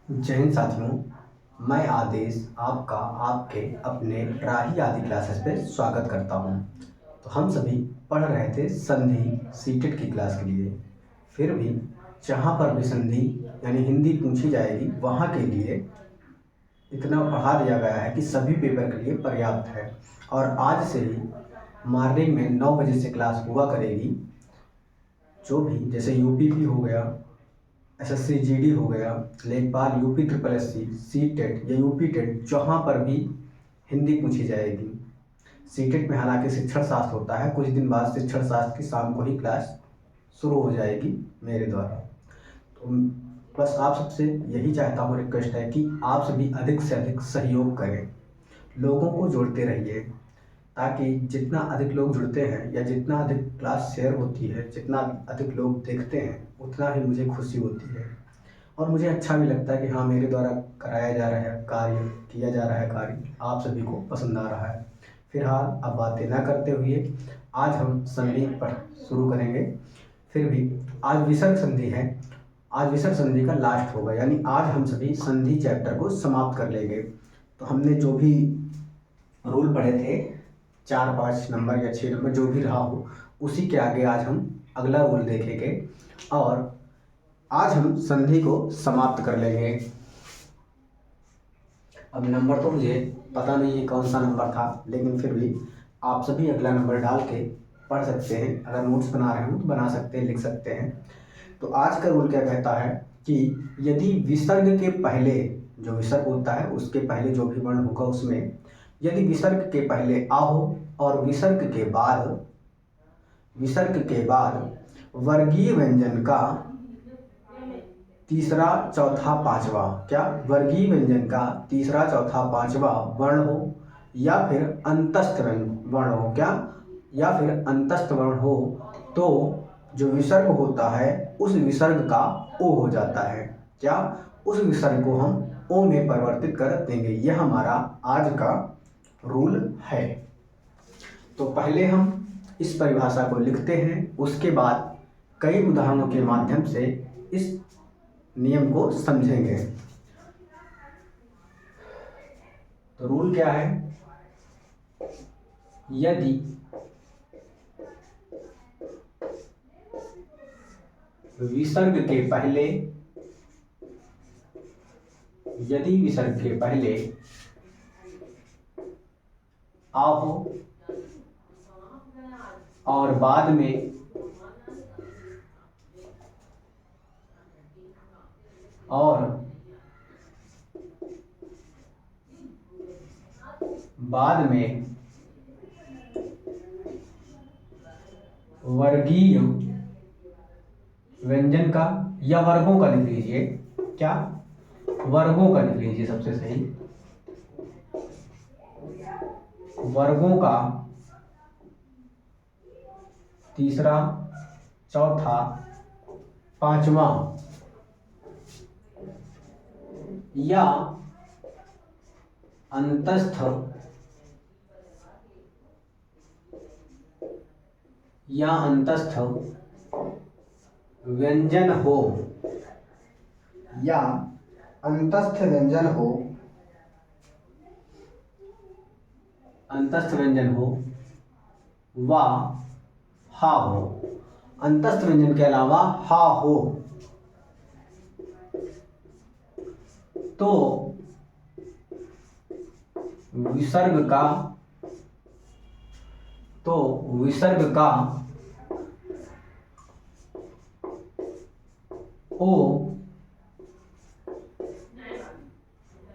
जय हिंद साथियों। मैं आदेश आपका आपके अपने राही आदि क्लासेस पे स्वागत करता हूँ। तो हम सभी पढ़ रहे थे संधि सीटेट की क्लास के लिए। फिर भी जहाँ पर भी संधि यानी हिंदी पूछी जाएगी वहाँ के लिए इतना पढ़ा दिया गया है कि सभी पेपर के लिए पर्याप्त है। और आज से ही मॉर्निंग में 9 बजे से क्लास हुआ करेगी। जो भी जैसे यूपीपी हो गया, एसएससी जीडी हो गया, लेखपाल, UP triple SC, C TET या यूपी टेट, जहाँ पर भी हिंदी पूछी जाएगी। सी टेट में हालांकि शिक्षण शास्त्र होता है, कुछ दिन बाद शिक्षण शास्त्र की शाम को ही क्लास शुरू हो जाएगी मेरे द्वारा। तो बस आप सबसे यही चाहता हूँ, रिक्वेस्ट है कि आप सभी अधिक से अधिक सहयोग करें, लोगों को जोड़ते रहिए, ताकि जितना अधिक लोग जुड़ते हैं या जितना अधिक क्लास शेयर होती है, जितना अधिक लोग देखते हैं, उतना ही मुझे खुशी होती है और मुझे अच्छा भी लगता है कि हाँ, मेरे द्वारा कराया जा रहा है कार्य, किया जा रहा है कार्य आप सभी को पसंद आ रहा है। फिलहाल अब बातें ना करते हुए आज हम संधि पर शुरू करेंगे। फिर भी आज विसर्ग संधि है, आज विसर्ग संधि का लास्ट होगा, यानी आज हम सभी संधि चैप्टर को समाप्त कर लेंगे। तो हमने जो भी रूल पढ़े थे, 4-5 नंबर या 6 नंबर जो भी रहा हो, उसी के आगे आज हम अगला रूल देखेंगे और आज हम संधि को समाप्त कर लेंगे। अब नंबर तो मुझे पता नहीं है कौन सा नंबर था, लेकिन फिर भी आप सभी अगला नंबर डाल के पढ़ सकते हैं। अगर नोट्स बना रहे हो तो बना सकते हैं, लिख सकते हैं। तो आज का रूल क्या कहता है कि यदि विसर्ग के पहले, जो विसर्ग होता है उसके पहले जो भी वर्ण होगा उसमें, यदि विसर्ग के पहले आ हो और विसर्ग के बाद वर्गीय व्यंजन का तीसरा चौथा पांचवा, क्या वर्गीय व्यंजन का तीसरा चौथा पांचवा वर्ण हो या फिर अंतस्थ वर्ण हो, क्या या फिर अंतस्थ वर्ण हो, तो जो विसर्ग होता है उस विसर्ग का ओ हो जाता है। क्या उस विसर्ग को हम ओ में परिवर्तित कर देंगे। यह हमारा आज का रूल है। तो पहले हम इस परिभाषा को लिखते हैं, उसके बाद कई उदाहरणों के माध्यम से इस नियम को समझेंगे। तो रूल क्या है, यदि विसर्ग के पहले आ हो और बाद में वर्गीय व्यंजन का या वर्गों का लिख लीजिए, क्या वर्गों का लिख लीजिए, सबसे सही वर्गों का तीसरा चौथा पांचवा या अंतस्थ व्यंजन हो, या अंतस्थ व्यंजन हो व हा हो। अंतस्थ व्यंजन के अलावा हा हो तो विसर्ग का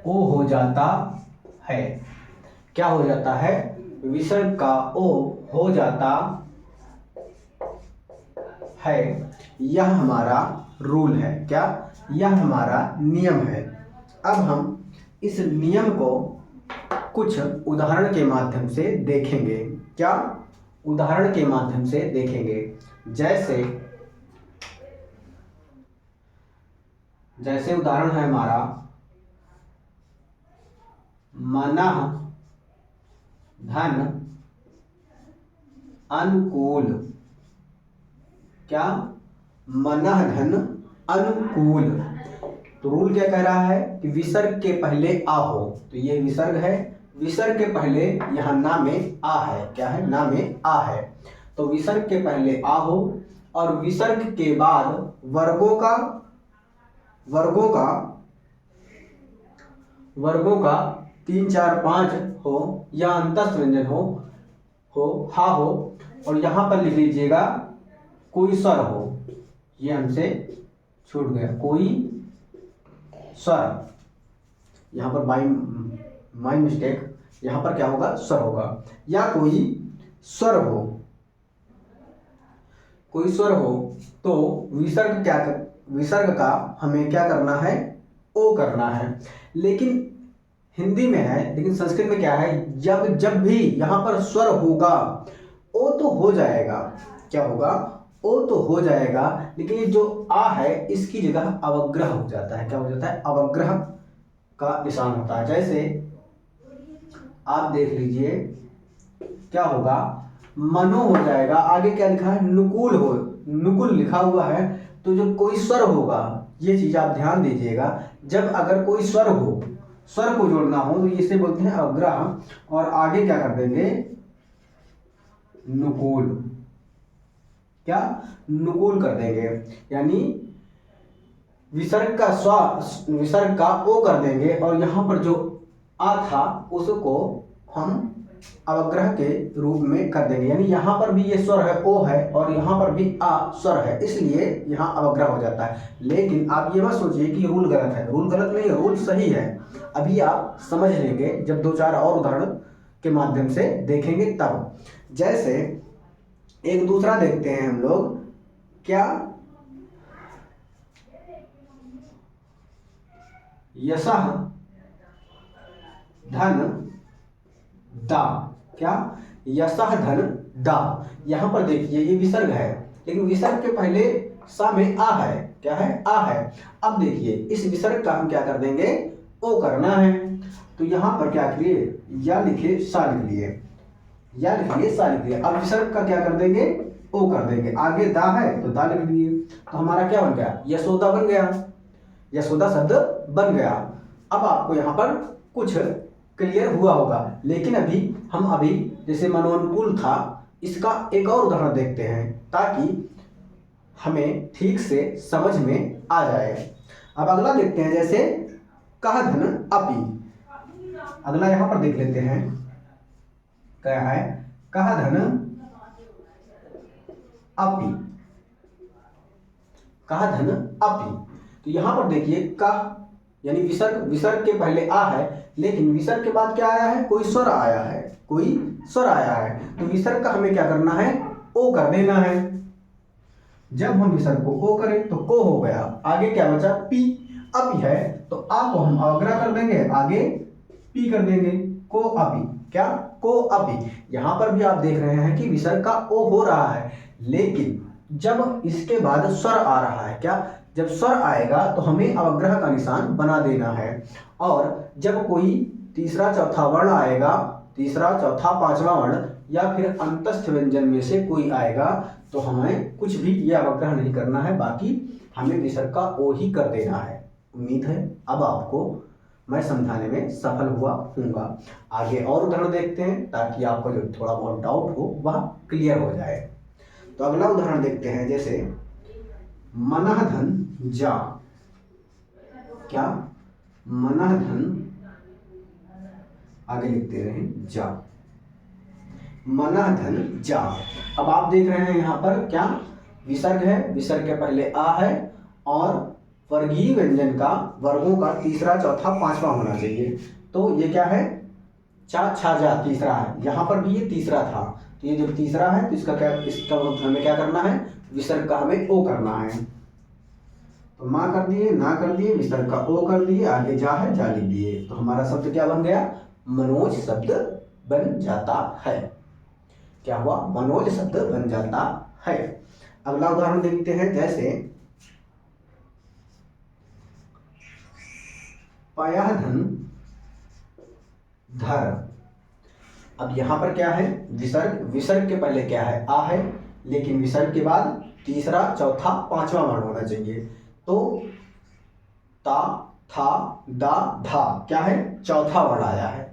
ओ हो जाता है। क्या हो जाता है, विसर्ग का ओ हो जाता है। यह हमारा रूल है, क्या यह हमारा नियम है। अब हम इस नियम को कुछ उदाहरण के माध्यम से देखेंगे, क्या उदाहरण के माध्यम से देखेंगे। जैसे उदाहरण है हमारा मनः धन अनुकूल, क्या मनः धन अनुकूल। तो रूल क्या कह रहा है कि विसर्ग के पहले आ हो, तो ये विसर्ग है, विसर्ग के पहले यहाँ ना में आ है, क्या है, ना में आ है, तो विसर्ग के पहले आ हो और विसर्ग के बाद वर्गों का वर्गों का 3 4 5 हो या अंतस्थ व्यंजन हो हा हो, और यहाँ पर लिख लीजिएगा कोई स्वर हो, ये हमसे छूट गया, कोई स्वर, यहाँ पर माई मिस्टेक, यहाँ पर क्या होगा, स्वर होगा, या कोई स्वर हो, कोई स्वर हो, तो विसर्ग का हमें क्या करना है, ओ करना है। लेकिन हिंदी में है, लेकिन संस्कृत में क्या है, जब भी यहाँ पर स्वर होगा ओ तो हो जाएगा, क्या होगा, ओ तो हो जाएगा, लेकिन ये जो आ है इसकी जगह अवग्रह हो जाता है, क्या हो जाता है, अवग्रह का निशान होता है। जैसे आप देख लीजिए क्या होगा, मनो हो जाएगा, आगे क्या लिखा है, नुकुल लिखा हुआ है, तो जो कोई स्वर होगा, ये चीज आप ध्यान दीजिएगा, जब अगर कोई स्वर हो, स्वर को जोड़ना हो तो इसे बोलते हैं अवग्रह, और आगे क्या कर देंगे, नुकुल, क्या, नुकुल कर देंगे, यानी विसर्ग का ओ कर देंगे, और यहाँ पर जो आ था उसको हम अवग्रह के रूप में कर देंगे, यानी यहाँ पर भी ये स्वर है, ओ है, और यहाँ पर भी आ स्वर है, इसलिए यहाँ अवग्रह हो जाता है। लेकिन आप ये मत सोचिए कि रूल गलत है, रूल गलत नहीं है, रूल सही है, अभी आप समझ लेंगे जब 2 4 और उदाहरण के माध्यम से देखेंगे तब। जैसे एक दूसरा देखते हैं हम लोग, क्या, यशः धन दा, क्या, यशः धन दा, यहाँ पर देखिए ये विसर्ग है, लेकिन विसर्ग के पहले सा में आ है, क्या है, आ है। अब देखिए इस विसर्ग का हम क्या कर देंगे, ओ करना है, तो यहाँ पर क्या करिए, या लिखिए सा लिख लिए, या लिखिए सा लिख लिए, अब विसर्ग का क्या कर देंगे, ओ कर देंगे, आगे दा है तो दा लिख दिए, तो हमारा क्या बन गया, यशोदा बन गया, यशोदा शब्द बन गया। अब आपको यहाँ पर कुछ क्लियर हुआ होगा, लेकिन अभी जैसे मनोनुकूल था, इसका एक और उदाहरण देखते हैं ताकि हमें ठीक से समझ में आ जाए। अब अगला देखते हैं, जैसे कह धन अपि, अगला यहाँ पर देख लेते हैं, क्या है, कह धन अपि, कह धन अपि, तो यहाँ पर देखिए कह यानी विसर्ग के पहले आ है, लेकिन विसर्ग के बाद क्या आया है, कोई स्वर आया है, कोई स्वर आया है, तो विसर्ग का हमें क्या करना है, ओ कर देना है। जब हम विसर्ग को ओ करें तो को हो गया, आगे क्या बचा, पी, अपि है, तो आ को हम अवग्रह कर देंगे, आगे पी कर देंगे, को अपि, क्या, को अपि। यहाँ पर भी आप देख रहे हैं कि विसर्ग का ओ हो रहा है, लेकिन जब इसके बाद स्वर आ रहा है, क्या, जब स्वर आएगा तो हमें अवग्रह का निशान बना देना है, और जब कोई तीसरा चौथा वर्ण आएगा, तीसरा चौथा पांचवा वर्ण या फिर अंतस्थ व्यंजन में से कोई आएगा, तो हमें कुछ भी ये अवग्रह नहीं करना है, बाकी हमें विसर्ग का ओ ही कर देना है। उम्मीद है अब आपको मैं समझाने में सफल हुआ हूँगा। आगे और उदाहरण देखते हैं ताकि आपको जो थोड़ा बहुत डाउट हो वह क्लियर हो जाए। तो अगला उदाहरण देखते हैं, जैसे मनः धन जा, क्या, मनः धन, आगे लिखते रहे जा, मनः धन जा। अब आप देख रहे हैं यहाँ पर क्या, विसर्ग है, विसर्ग के पहले आ है, और वर्गीय व्यंजन का वर्गों का तीसरा चौथा पांचवा होना चाहिए, तो ये क्या है, चा छा जा तीसरा है, यहाँ पर भी ये तीसरा था, तो ये जब तीसरा है तो इसका हमें क्या करना है, विसर्ग का हमें ओ करना है, तो माँ कर दिए, ना कर दिए, विसर्ग का ओ कर दिए, आगे जा है, जा लिख दिए, तो हमारा शब्द क्या बन गया, मनोज शब्द बन जाता है। क्या हुआ, मनोज शब्द बन जाता है। अगला उदाहरण देखते हैं, जैसे पयः धन धर। अब यहां पर क्या है, विसर्ग के पहले क्या है, आ है, लेकिन विसर्ग के बाद तीसरा चौथा पांचवा वर्ण होना चाहिए, तो ता, था, दा, धा, क्या है, चौथा वर्ण आया है।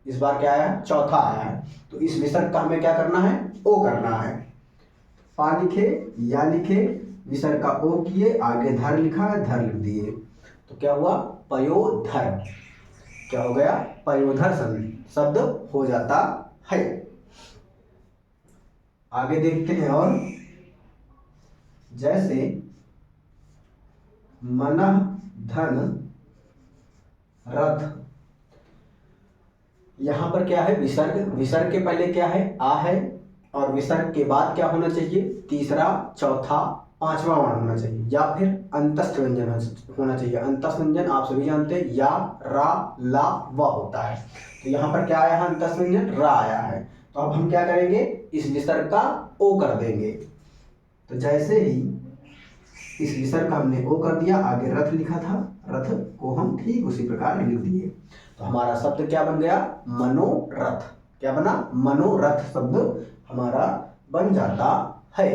इस बार क्या आया है, चौथा आया है। तो इस विसर्ग का हमें क्या करना है, ओ करना है। पा लिखे, या लिखे, विसर्ग का ओ किए, आगे धर लिखा है, धर लिख दिए, तो क्या हुआ, पयोधर। क्या हो गया, पयोधर शब्द हो जाता है। आगे देखते हैं। और जैसे मनः, धन, रथ, यहां पर क्या है, विसर्ग, विसर्ग के पहले क्या है, आ है, और विसर्ग के बाद क्या होना चाहिए, तीसरा, चौथा, पांचवा वर्ण होना चाहिए, या फिर अंतस्थ व्यंजन होना चाहिए। अंतस्थ व्यंजन आप सभी जानते हैं, या, रा, ला, व होता है। तो यहाँ पर क्या आया है, अंतस्थ व्यंजन रा आया है। तो अब हम क्या करेंगे, इस विसर्ग का ओ कर देंगे। तो जैसे ही इस विसर्ग का हमने ओ कर दिया, आगे रथ लिखा था, रथ को हम ठीक उसी प्रकार लिख दिए। तो हमारा शब्द क्या बन गया, मनोरथ। क्या बना, मनोरथ शब्द हमारा बन जाता है।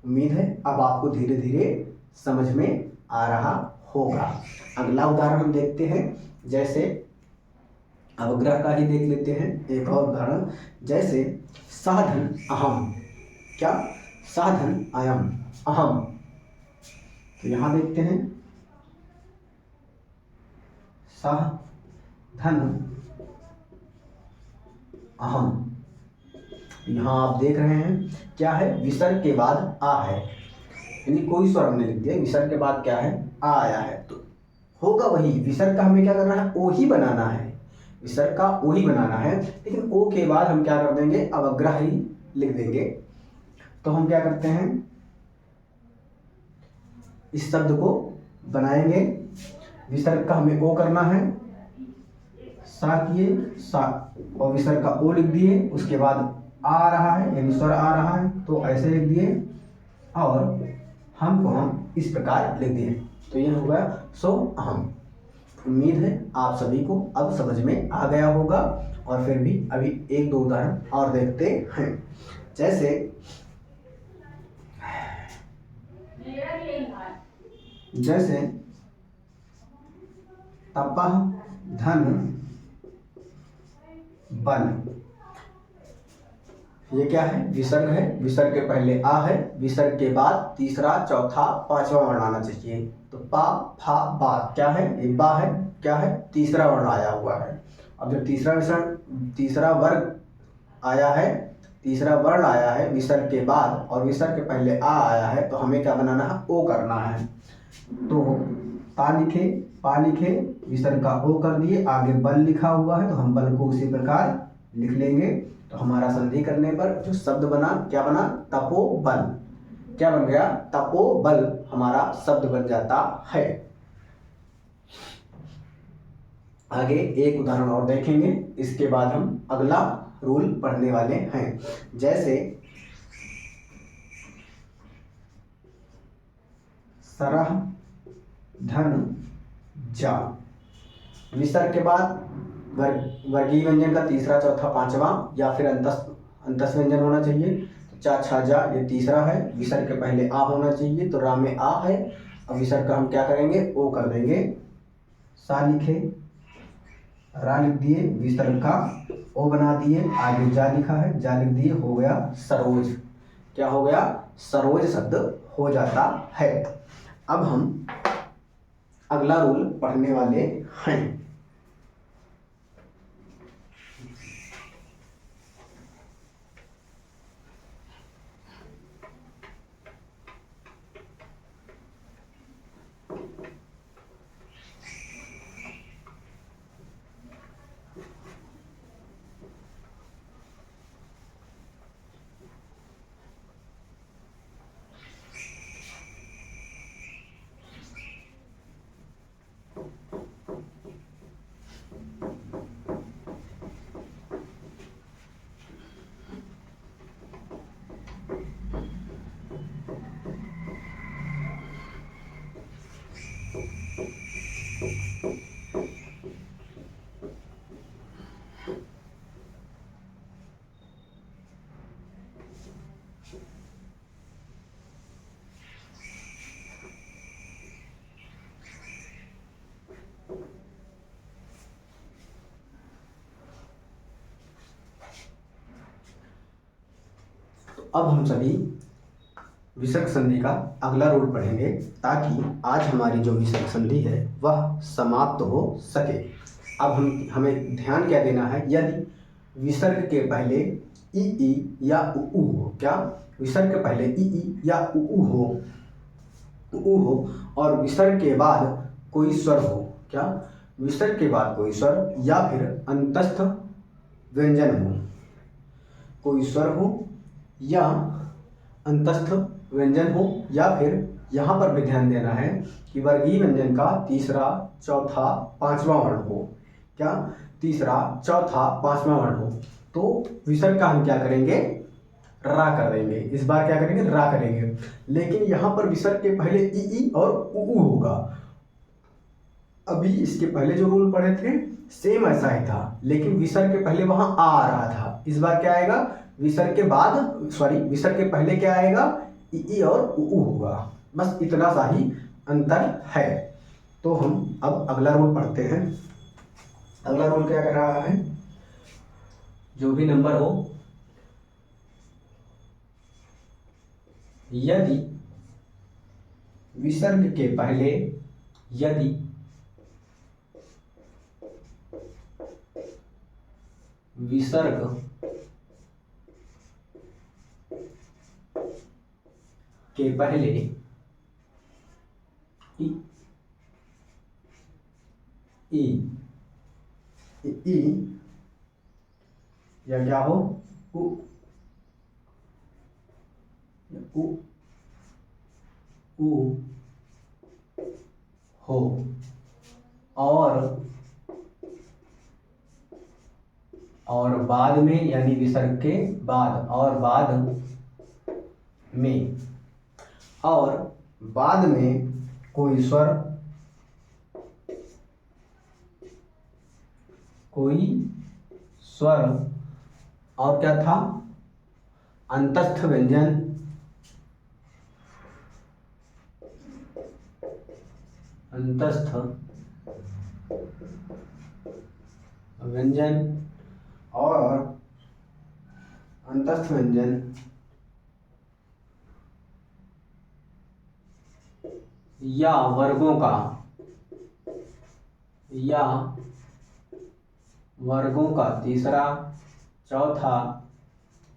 उम्मीद है अब आपको धीरे धीरे समझ में आ रहा होगा। अगला उदाहरण हम देखते हैं। जैसे अवग्रह का ही देख लेते हैं एक और उदाहरण। जैसे साधन अहम, क्या, साधन अयम, अहम। तो यहां देखते हैं, साधन अहम। यहां आप देख रहे हैं क्या है, विसर्ग के बाद आ है, यानी कोई स्वर हमने लिख दिया, विसर्ग के बाद क्या है, आ आया है। तो होगा वही, विसर्ग का हमें क्या करना है, ओ ही बनाना है, विसर्ग का ओ ही बनाना है, लेकिन ओ के बाद हम क्या कर देंगे, अवग्रह ही लिख देंगे। तो हम क्या करते हैं, इस शब्द को बनाएंगे, विसर्ग का हमें ओ करना है, सा किए, सा, और विसर्ग का ओ लिख दिए, उसके बाद आ रहा है यानी स्वर आ रहा है, तो ऐसे लिख दिए, और हम को हम इस प्रकार लिख दिए। तो यह हो गया सो अहम। उम्मीद है आप सभी को अब समझ में आ गया होगा। और फिर भी अभी एक दो उदाहरण और देखते हैं। जैसे जैसे तपह, धन, बन, ये क्या है, विसर्ग है, विसर्ग के पहले आ है, विसर्ग के बाद तीसरा, चौथा, पांचवा वर्ण आना चाहिए। तो पा, फा, बा, क्या है, ये बा है, क्या है, तीसरा वर्ण आया हुआ है। अब जब तीसरा विसर्ग, तीसरा वर्ग आया है, तीसरा वर्ण आया है विसर्ग के बाद, और विसर्ग के पहले आ आया है, तो हमें क्या बनाना है, ओ करना है। तो ता लिखे, पा लिखे, विसर्ग का ओ कर दिए, आगे बल लिखा हुआ है, तो हम बल को उसी प्रकार लिख लेंगे। तो हमारा संधि करने पर जो शब्द बना, क्या बना, तपोबल। क्या बन गया, तपोबल हमारा शब्द बन जाता है। आगे एक उदाहरण और देखेंगे, इसके बाद हम अगला रूल पढ़ने वाले हैं। जैसे सरह, धन, जा, विसर्ग के बाद वर्गीय व्यंजन का तीसरा, चौथा, पांचवा, या फिर अंतस व्यंजन होना चाहिए। तो चा, छा, जा, ये तीसरा है, विसर्ग के पहले आ होना चाहिए, तो रा में आ है। अब विसर्ग का हम क्या करेंगे, ओ कर देंगे। सा लिखे, रा लिख दिए, विसर्ग का ओ बना दिए, आगे जा लिखा है, जा लिख दिए, हो गया सरोज। क्या हो गया, सरोज शब्द हो जाता है। अब हम अगला रूल पढ़ने वाले हैं। अब हम सभी विसर्ग संधि का अगला रूल पढ़ेंगे ताकि आज हमारी जो विसर्ग संधि है वह समाप्त हो सके। अब हमें ध्यान क्या देना है, यदि विसर्ग के पहले ई या उ हो, क्या विसर्ग के पहले ई या उ हो और विसर्ग के बाद कोई स्वर हो, क्या विसर्ग के बाद कोई स्वर या फिर अंतस्थ व्यंजन हो, कोई स्वर हो या अंतस्थ व्यंजन हो, या फिर यहाँ पर भी ध्यान देना है कि वर्गीय व्यंजन का तीसरा चौथा पांचवा वर्ण हो, क्या तीसरा चौथा पांचवा वर्ण हो, तो विसर्ग का हम क्या करेंगे, रा कर देंगे। इस बार क्या करेंगे, रा करेंगे। लेकिन यहाँ पर विसर्ग के पहले ई और उ होगा। अभी इसके पहले जो रूल पढ़े थे सेम ऐसा ही था, लेकिन विसर्ग के पहले वहां आ रहा था। इस बार क्या आएगा, विसर्ग के बाद विसर्ग के पहले क्या आएगा, ई और उ होगा। बस इतना सा ही अंतर है। तो हम अब अगला रूल पढ़ते हैं। अगला रूल क्या कह रहा है, जो भी नंबर हो, यदि विसर्ग के पहले विसर्ग के पहले ई या क्या हो, उ हो और बाद में, यानी विसर्ग के बाद और बाद में कोई स्वर और क्या था, अंतस्थ व्यंजन, और अंतस्थ व्यंजन या वर्गों का तीसरा चौथा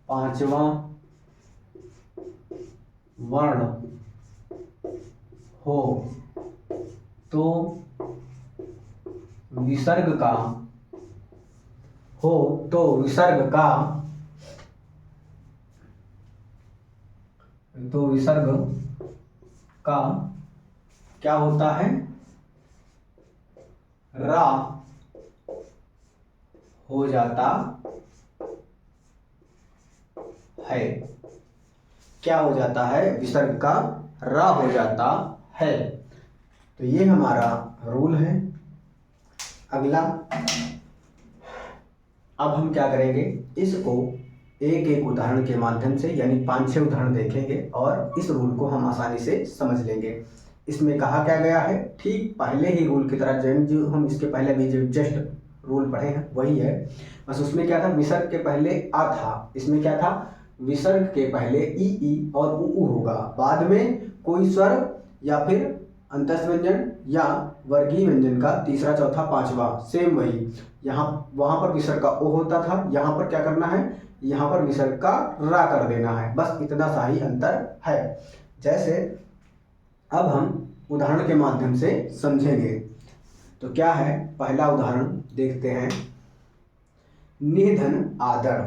पांचवा वर्ण हो, तो विसर्ग का क्या होता है, रा हो जाता है। क्या हो जाता है, विसर्ग का रा हो जाता है। तो ये हमारा रूल है। अगला अब हम क्या करेंगे, इसको एक एक उदाहरण के माध्यम से, यानी 5-6 उदाहरण देखेंगे और इस रूल को हम आसानी से समझ लेंगे। इसमें कहा क्या गया है, ठीक पहले ही रूल की तरह जो हम इसके पहले भी जो जस्ट रूल पढ़े हैं वही है। बस उसमें क्या था, विसर्ग के पहले आ था, इसमें क्या था, विसर्ग के पहले ई और उ होगा, बाद में कोई स्वर या फिर अंतस्थ व्यंजन या वर्गीय व्यंजन का तीसरा चौथा पांचवा, सेम वही। वहां पर विसर्ग का ओ होता था, यहाँ पर क्या करना है, यहाँ पर विसर्ग का रा कर देना है। बस इतना सा ही अंतर है। जैसे अब हम उदाहरण के माध्यम से समझेंगे। तो क्या है, पहला उदाहरण देखते हैं, निधन आदर।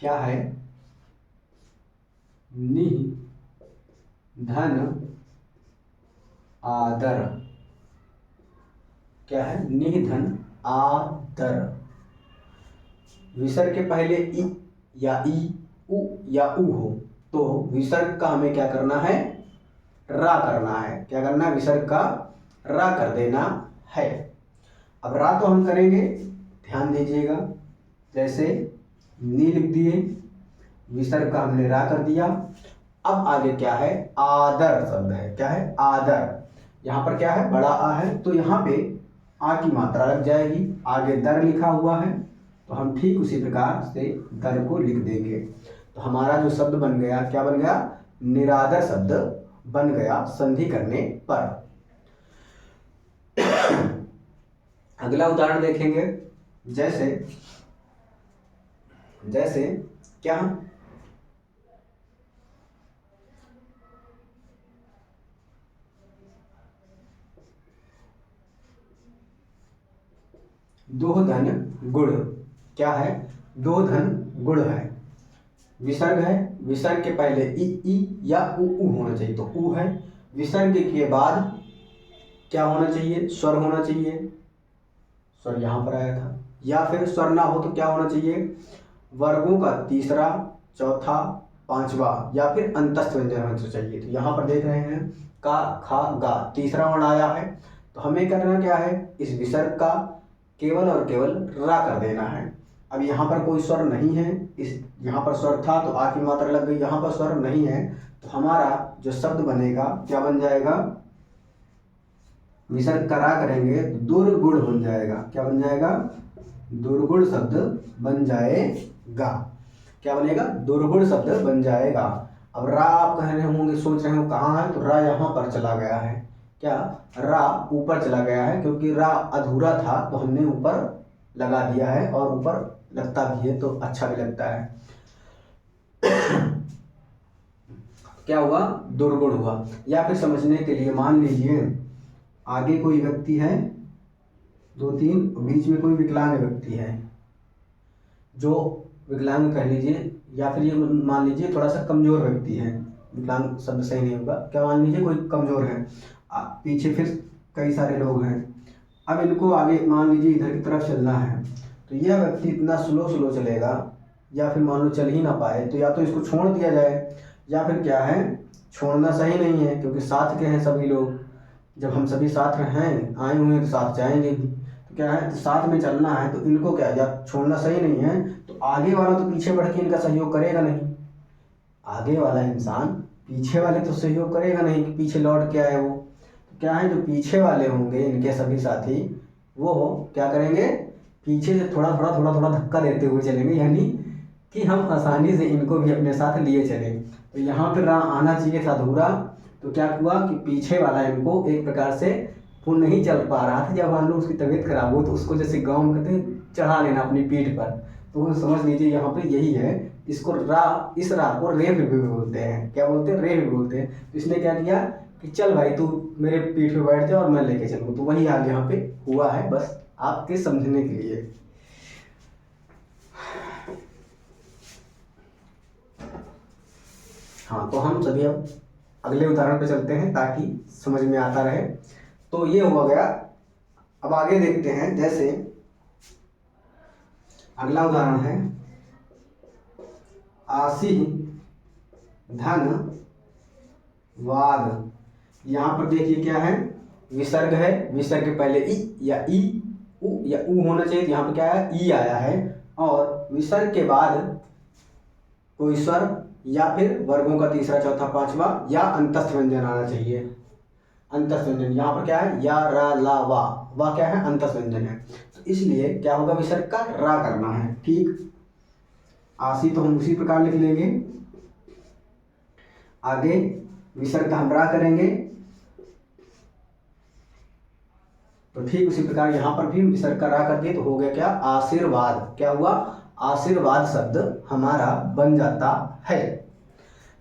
क्या है, निधन आदर। क्या है, निधन आदर। विसर्ग के पहले ई या उ या उ हो, तो विसर्ग का हमें क्या करना है, रा करना है। क्या करना है, विसर्ग का रा कर देना है। अब रा तो हम करेंगे, ध्यान दीजिएगा। जैसे नी लिख दिए, विसर्ग का हमने रा कर दिया। अब आगे क्या है, आदर शब्द है। क्या है, आदर। यहाँ पर क्या है, बड़ा आ है, तो यहाँ पे आ की मात्रा लग जाएगी। आगे दर लिखा हुआ है, तो हम ठीक उसी प्रकार से दर को लिख देंगे। तो हमारा जो शब्द बन गया, क्या बन गया, निरादर शब्द बन गया संधि करने पर। अगला उदाहरण देखेंगे, जैसे जैसे क्या, दो धन गुण, क्या है, दो धन गुण है, विसर्ग है, विसर्ग के पहले ई या उ होना चाहिए, तो उ है। विसर्ग के बाद क्या होना चाहिए, स्वर होना चाहिए, स्वर यहाँ पर आया था। या फिर स्वर ना हो तो क्या होना चाहिए, वर्गों का तीसरा, चौथा, पांचवा या फिर अंतस्थ व्यंजन होना चाहिए। तो यहाँ पर देख रहे हैं का, खा, गा, तीसरा वर्ण आया है। तो हमें करना क्या है, इस विसर्ग का केवल और केवल रा कर देना है। अब यहाँ पर कोई स्वर नहीं है, इस यहाँ पर स्वर था तो आ की मात्रा लग गई, यहाँ पर स्वर नहीं है, तो हमारा जो शब्द बनेगा क्या बन जाएगा, विसर्ग का रा करेंगे दुर्गुण बन जाएगा। क्या बन जाएगा, दुर्गुण शब्द बन जाएगा। क्या बनेगा, दुर्गुण शब्द बन जाएगा। अब रा आप कह रहे होंगे, सोच रहे हो कहाँ है, तो रा यहाँ पर चला गया है। क्या, रा ऊपर चला गया है, क्योंकि रा अधूरा था तो हमने ऊपर लगा दिया है, और ऊपर लगता भी है तो अच्छा भी लगता है। क्या हुआ, दुर्गुण हुआ। या फिर समझने के लिए मान लीजिए आगे कोई व्यक्ति है, दो तीन, बीच में कोई विकलांग व्यक्ति है, जो विकलांग कह लीजिए, या फिर ये मान लीजिए थोड़ा सा कमजोर व्यक्ति है, विकलांग शब्द सही नहीं होगा, क्या मान लीजिए कोई कमजोर है, पीछे फिर कई सारे लोग हैं। अब इनको आगे मान लीजिए इधर की तरफ चलना है, तो यह व्यक्ति इतना स्लो चलेगा, या फिर मान लो चल ही ना पाए, तो या तो इसको छोड़ दिया जाए, या फिर क्या है, छोड़ना सही नहीं है, क्योंकि साथ के हैं सभी लोग, जब हम सभी साथ हैं आए हुए हैं तो साथ जाएंगे भी, तो क्या है, तो साथ में चलना है, तो इनको क्या, या छोड़ना सही नहीं है, तो आगे वाला तो पीछे बढ़ के इनका सहयोग करेगा नहीं, आगे वाला इंसान पीछे वाले तो सहयोग करेगा नहीं कि पीछे लौट के आए वो, तो क्या है, जो पीछे वाले होंगे इनके सभी साथी, वो क्या करेंगे, पीछे से थोड़ा थोड़ा धक्का देते हुए चलेंगे, यानी कि हम आसानी से इनको भी अपने साथ लिए चलें। तो यहाँ पर आना चाहिए था अधूरा, तो क्या हुआ कि पीछे वाला इनको एक प्रकार से वो नहीं चल पा रहा था, जब मान लो उसकी तबीयत खराब हो तो उसको जैसे गाँव में कहते हैं चढ़ा लेना अपनी पीठ पर, तो वो समझ लीजिए यहाँ पे यही है। इसको रा, इस रा को रे भी बोलते हैं, क्या बोलते हैं, रे भी बोलते हैं। तो इसने क्या किया कि चल भाई तू मेरे पीठ पे बैठ जा और मैं लेके चलूँ, तो वही आज यहाँ पे हुआ है, बस आपके समझने के लिए। हाँ, तो हम सभी अब अगले उदाहरण पे चलते हैं ताकि समझ में आता रहे। तो ये हो गया। अब आगे देखते हैं, जैसे अगला उदाहरण है, आसी धन वाद। यहाँ पर देखिए क्या है, विसर्ग है, विसर्ग के पहले ई या उ होना चाहिए, यहाँ पर क्या है, ई आया है, और विसर्ग के बाद कोई स्वर या फिर वर्गों का तीसरा, चौथा, पांचवा या अंतस्थ व्यंजन आना चाहिए। अंतस्थ व्यंजन यहाँ पर क्या है, या, रा, ला, वा क्या है, अंतस्थ व्यंजन है, तो इसलिए क्या होगा, विसर्ग का रा करना है। ठीक, आसी तो हम उसी प्रकार लिख लेंगे, आगे विसर्ग का हम रा करेंगे, तो ठीक उसी प्रकार यहाँ पर भी विसर्ग का रा कर दिए, तो हो गया क्या, आशीर्वाद। क्या हुआ, आशीर्वाद शब्द हमारा बन जाता है।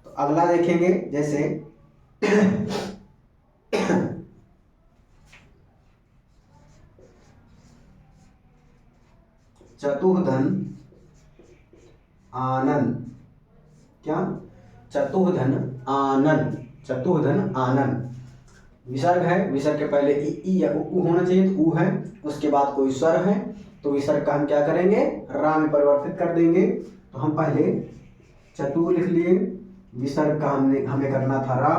तो अगला देखेंगे, जैसे चतुर्धन आनंद। क्या, चतुर्धन आनंद, चतुर्धन आनंद, विसर्ग है, विसर्ग के पहले ई या उ होना चाहिए, तो उ है, उसके बाद कोई स्वर है, तो विसर्ग का हम क्या करेंगे, रा में परिवर्तित कर देंगे। तो हम पहले चतुर लिख लिए, विसर्ग का हमें करना था रा,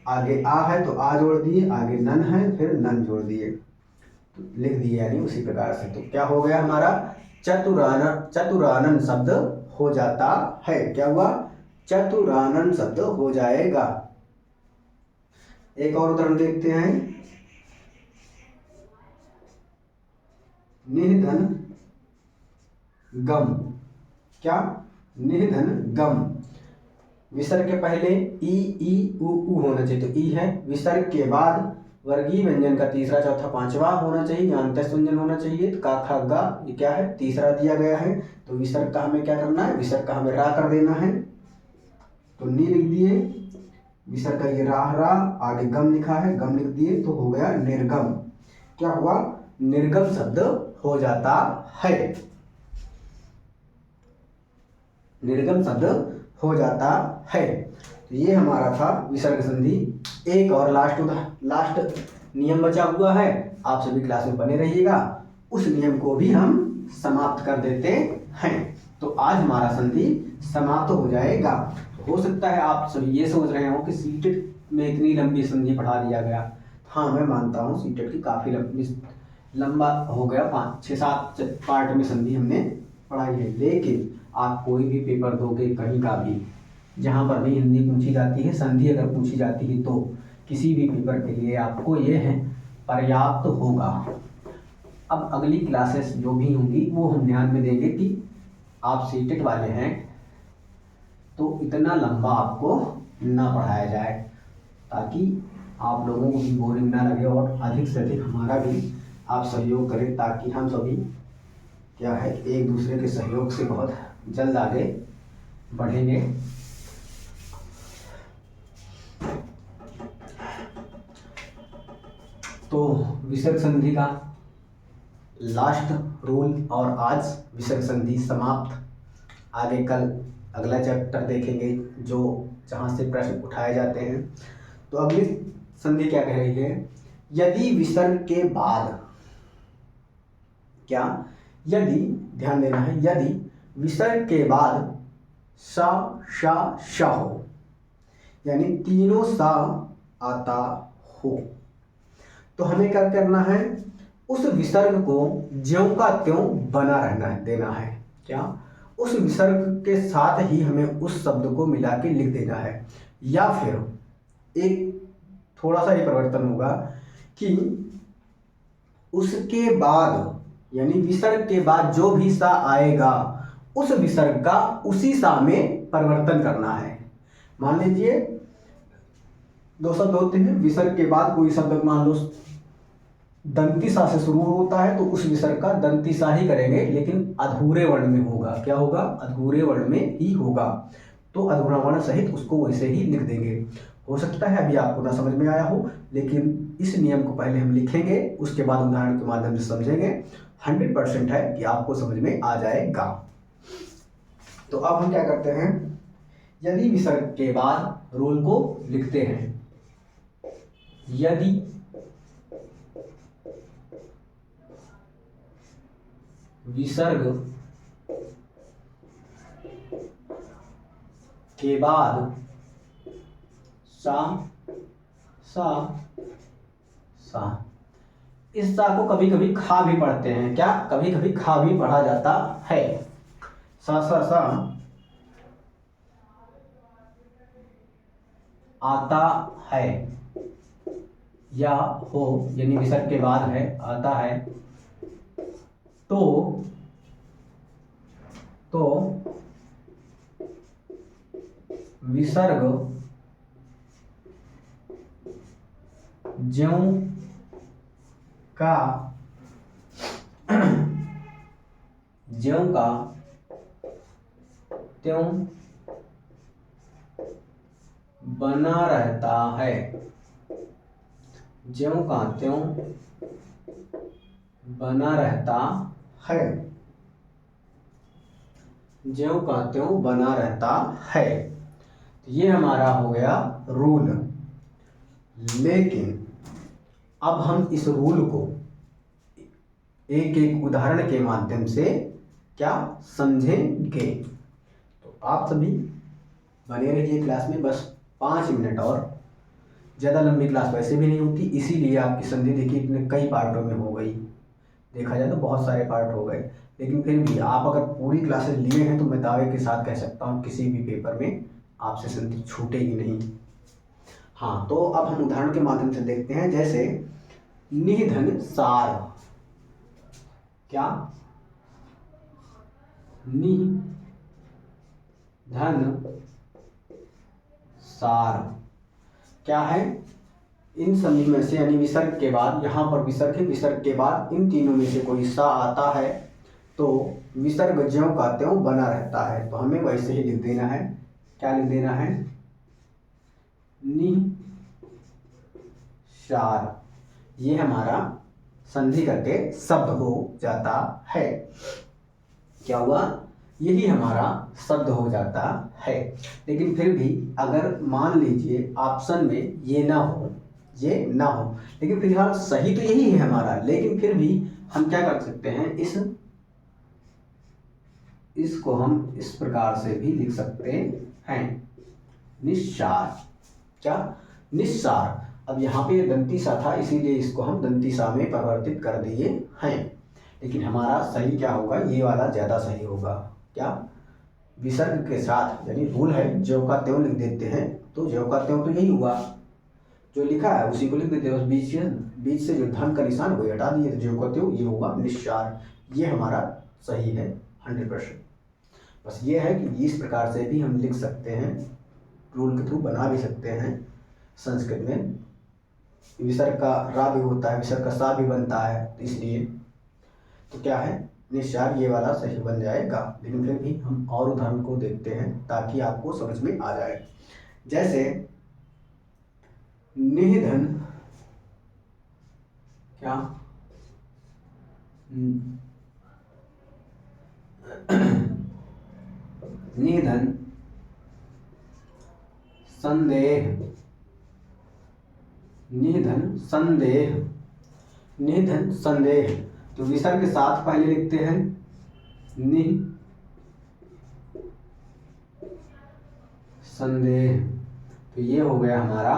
आगे आ है तो आ जोड़ दिए, आगे नन है फिर नन जोड़ दिए, तो लिख दिए, यानी उसी प्रकार से। तो क्या हो गया हमारा, चतुरानन शब्द हो जाता है। क्या हुआ, चतुरानन शब्द हो जाएगा। एक और उदाहरण देखते हैं, निधन गम। क्या, निधन गम, विसर्ग के पहले ई उ होना चाहिए, तो ई है। विसर्ग के बाद वर्गीय व्यंजन का तीसरा चौथा पांचवा होना चाहिए, या अंत्यस्थ व्यंजन होना चाहिए। का ख गा ये क्या है, तीसरा दिया गया है। तो विसर्ग का हमें क्या करना है, विसर्ग का हमें रा कर देना है, तो नी लिख दिए। विसर्ग का ये रा, आगे गम लिखा है, गम लिख दिए, तो हो गया निर्गम। क्या हुआ, निर्गम शब्द हो जाता है, निर्गम शब्द हो जाता है। तो ये हमारा था विसर्ग संधि। एक और लास्ट नियम बचा हुआ है, आप सभी क्लास में बने रहिएगा, उस नियम को भी हम समाप्त कर देते हैं। तो आज हमारा संधि समाप्त हो जाएगा। हो सकता है आप सभी ये सोच रहे हो कि सीटेट में इतनी लंबी संधि पढ़ा दिया गया। हाँ, मैं मानता हूँ सीटेट की काफ़ी लंबा हो गया, 5-6-7 पार्ट में संधि हमने पढ़ाई है। लेकिन आप कोई भी पेपर दोगे कहीं का भी, जहाँ पर भी हिंदी पूछी जाती है, संधि अगर पूछी जाती है, तो किसी भी पेपर के लिए आपको ये है पर्याप्त होगा। अब अगली क्लासेस जो भी होंगी वो हम ध्यान में देंगे कि आप सीटेट वाले हैं तो इतना लंबा आपको ना पढ़ाया जाए, ताकि आप लोगों को भी बोरिंग ना लगे और अधिक से अधिक हमारा भी आप सहयोग करें, ताकि हम सभी क्या है एक दूसरे के सहयोग से बहुत जल्द आगे बढ़ेंगे। तो विसर्ग संधि का लास्ट रूल और आज विसर्ग संधि समाप्त। आगे कल अगला चैप्टर देखेंगे जो जहाँ से प्रश्न उठाए जाते हैं। तो अगली संधि क्या कह रही है, यदि विसर्ग के बाद क्या, यदि ध्यान देना है, यदि विसर्ग के बाद सा शा श हो, यानी तीनों सा आता हो, तो हमें क्या करना है, उस विसर्ग को ज्यों का त्यों बना रहना है, देना है। क्या, उस विसर्ग के साथ ही हमें उस शब्द को मिला के लिख देना है। या फिर एक थोड़ा सा ही परिवर्तन होगा कि उसके बाद, यानी विसर्ग के बाद जो भी सा आएगा उस विसर्ग का उसी सा में परिवर्तन करना है। मान लीजिए दो शब्द होते हैं, विसर्ग के बाद कोई शब्द मान लो दंती सा से शुरू होता है, तो उस विसर्ग का दंती सा ही करेंगे, लेकिन अधूरे वर्ण में होगा। क्या होगा, अधूरे वर्ण में ही होगा, तो अधूरा वर्ण सहित उसको वैसे ही लिख देंगे। हो सकता है अभी आपको ना समझ में आया हो, लेकिन इस नियम को पहले हम लिखेंगे, उसके बाद उदाहरण के माध्यम से समझेंगे। 100% है कि आपको समझ में आ जाएगा। तो अब हम क्या करते हैं, यदि विसर्ग के बाद रूल को लिखते हैं। यदि विसर्ग के बाद सा सा सा, इस सा को कभी कभी खा भी पढ़ते हैं। क्या, कभी कभी खा भी पढ़ा जाता है। सा सा सा आता है, या हो, यानी विसर्ग के बाद है, आता है, तो विसर्ग ज्यों का त्यों बना रहता है। ज्यों का त्यों बना रहता है, ज्यों का त्यों बना रहता है। ये हमारा हो गया रूल। लेकिन अब हम इस रूल को एक एक उदाहरण के माध्यम से क्या समझेंगे। तो आप सभी बने रहिए क्लास में, बस 5 मिनट और। ज़्यादा लंबी क्लास वैसे भी नहीं होती, इसीलिए आपकी संधि देखिए इतने कई पार्टों में हो गई। देखा जाए तो बहुत सारे पार्ट हो गए, लेकिन फिर भी आप अगर पूरी क्लासेस लिए हैं तो मैं दावे के साथ कह सकता हूँ किसी भी पेपर में आपसे संधि छूटेगी नहीं। हाँ, तो अब हम उदाहरण के माध्यम से देखते हैं। जैसे निधन सार, क्या, निधन सार। क्या है? इन सभी में से यानी विसर्ग के बाद, यहाँ पर विसर्ग है, विसर्ग के बाद इन तीनों में से कोई सा आता है तो विसर्ग ज्यों का त्यों बना रहता है। तो हमें वैसे ही लिख देना है। क्या लिख देना है? निशार। ये हमारा संधि करके शब्द हो जाता है। क्या हुआ? यही हमारा शब्द हो जाता है। लेकिन फिर भी अगर मान लीजिए ऑप्शन में ये ना हो, लेकिन फिलहाल सही तो यही है हमारा, लेकिन फिर भी हम क्या कर सकते हैं, इसको हम इस प्रकार से भी लिख सकते हैं, निस्सार। क्या? निस्सार। अब यहाँ पे दंती सा था, इसीलिए इसको हम दंती सा में परिवर्तित कर दिए हैं। लेकिन हमारा सही क्या होगा? ये वाला ज़्यादा सही होगा। क्या? विसर्ग के साथ, यानी रूल है ज्यों का त्यों लिख देते हैं, तो ज्यों का त्यों तो यही हुआ, जो लिखा है उसी को लिख देते हैं। बीच से जो धन का निशान वो हटा दिए, तो ज्यों का त्यों ये हुआ निस्सार। ये हमारा सही है 100%। बस ये है कि इस प्रकार से भी हम लिख सकते हैं, रूल के थ्रू बना भी सकते हैं। संस्कृत में विसर्ग का रा भी होता है, विसर्ग का सा भी बनता है, तो इसलिए तो क्या है, निस्सार ये वाला सही बन जाएगा। लेकिन फिर भी हम और उदाहरण को देखते हैं ताकि आपको समझ में आ जाए। जैसे निधन, क्या? निधन संदेह, निधन संदेह, निधन संदेह। तो विसर्ग के साथ पहले लिखते हैं नि संदेह, तो ये हो गया हमारा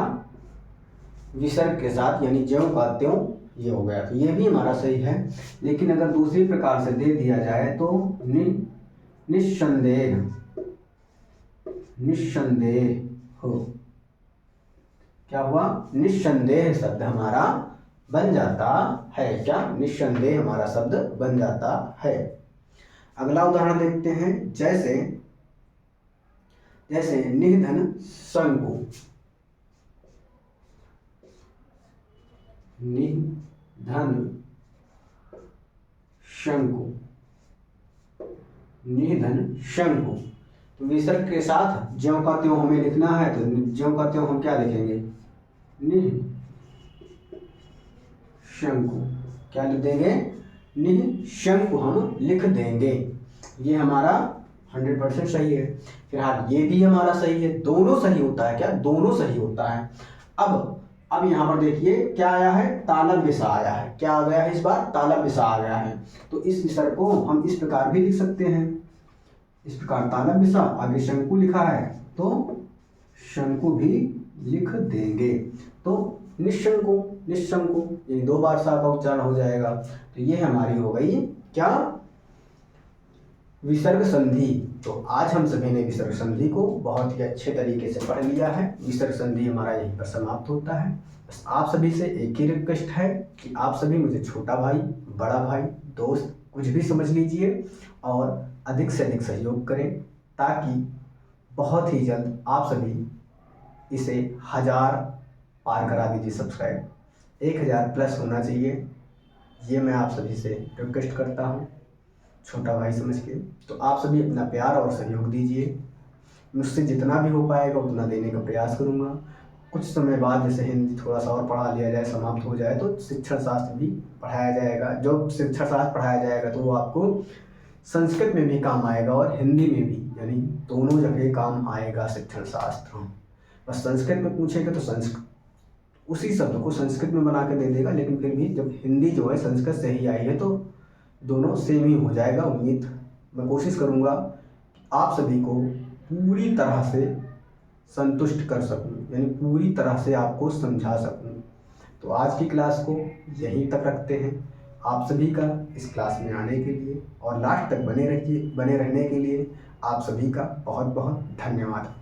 विसर्ग के साथ, यानी ज्यों का त्यों ये हो गया। तो ये भी हमारा सही है। लेकिन अगर दूसरी प्रकार से दे दिया जाए तो निस्संदेह, निस्संदेह हो। क्या हुआ? निस्संदेह शब्द हमारा बन जाता है। क्या? निस्संदेह हमारा शब्द बन जाता है। अगला उदाहरण देखते हैं। जैसे निधन शंकु, निधन शंकु, निधन शंकु। तो विसर्ग के साथ ज्यों का त्यों हमें लिखना है, तो ज्यों का त्यों हम क्या लिखेंगे? निह शंकु। क्या लिख देंगे? निह शंकु हम लिख देंगे। ये हमारा 100% सही है। फिर हाँ, ये भी हमारा सही है। दोनों सही होता है। क्या? दोनों सही होता है। अब यहाँ पर देखिए क्या आया है? तालब विसा आया है। क्या आ गया है इस बार? तालब विसा आ गया है। तो इस विसर्ग को हम इस प्रकार भी लिख सकते हैं, इस प्रकार तालब विसा, आगे शंकु लिखा है तो शंकु भी लिख देंगे। तो निशंकु, निशंकु, ये 2 बार सा का उच्चारण हो जाएगा। तो ये हमारी हो गई क्या? विसर्ग संधि। तो आज हम सभी ने विसर्ग संधि को बहुत ही अच्छे तरीके से पढ़ लिया है। विसर्ग संधि हमारा यहीं पर समाप्त होता है। बस आप सभी से एक ही रिक्वेस्ट है कि आप सभी मुझे छोटा भाई, बड़ा भाई, दोस्त कुछ भी समझ लीजिए और अधिक से अधिक सहयोग करें, ताकि बहुत ही जल्द आप सभी इसे 1000 पार करा दीजिए। सब्सक्राइब 1000 प्लस होना चाहिए, ये मैं आप सभी से रिक्वेस्ट करता हूँ, छोटा भाई समझ के। तो आप सभी अपना प्यार और सहयोग दीजिए। मुझसे जितना भी हो पाएगा उतना देने का प्रयास करूँगा। कुछ समय बाद जैसे हिंदी थोड़ा सा और पढ़ा लिया जाए, समाप्त हो जाए, तो शिक्षण शास्त्र भी पढ़ाया जाएगा। जो शिक्षण शास्त्र पढ़ाया जाएगा तो वो आपको संस्कृत में भी काम आएगा और हिंदी में भी, यानी दोनों जगह काम आएगा शिक्षण शास्त्र। बस संस्कृत में पूछेगा तो संस्कृत उसी शब्द को संस्कृत में बना के दे देगा, लेकिन फिर भी जब हिंदी जो है संस्कृत से ही आई है तो दोनों सेम ही हो जाएगा। उम्मीद मैं कोशिश करूँगा आप सभी को पूरी तरह से संतुष्ट कर सकूं, यानी पूरी तरह से आपको समझा सकूं। तो आज की क्लास को यहीं तक रखते हैं। आप सभी का इस क्लास में आने के लिए और लास्ट तक बने रहने के लिए आप सभी का बहुत बहुत धन्यवाद।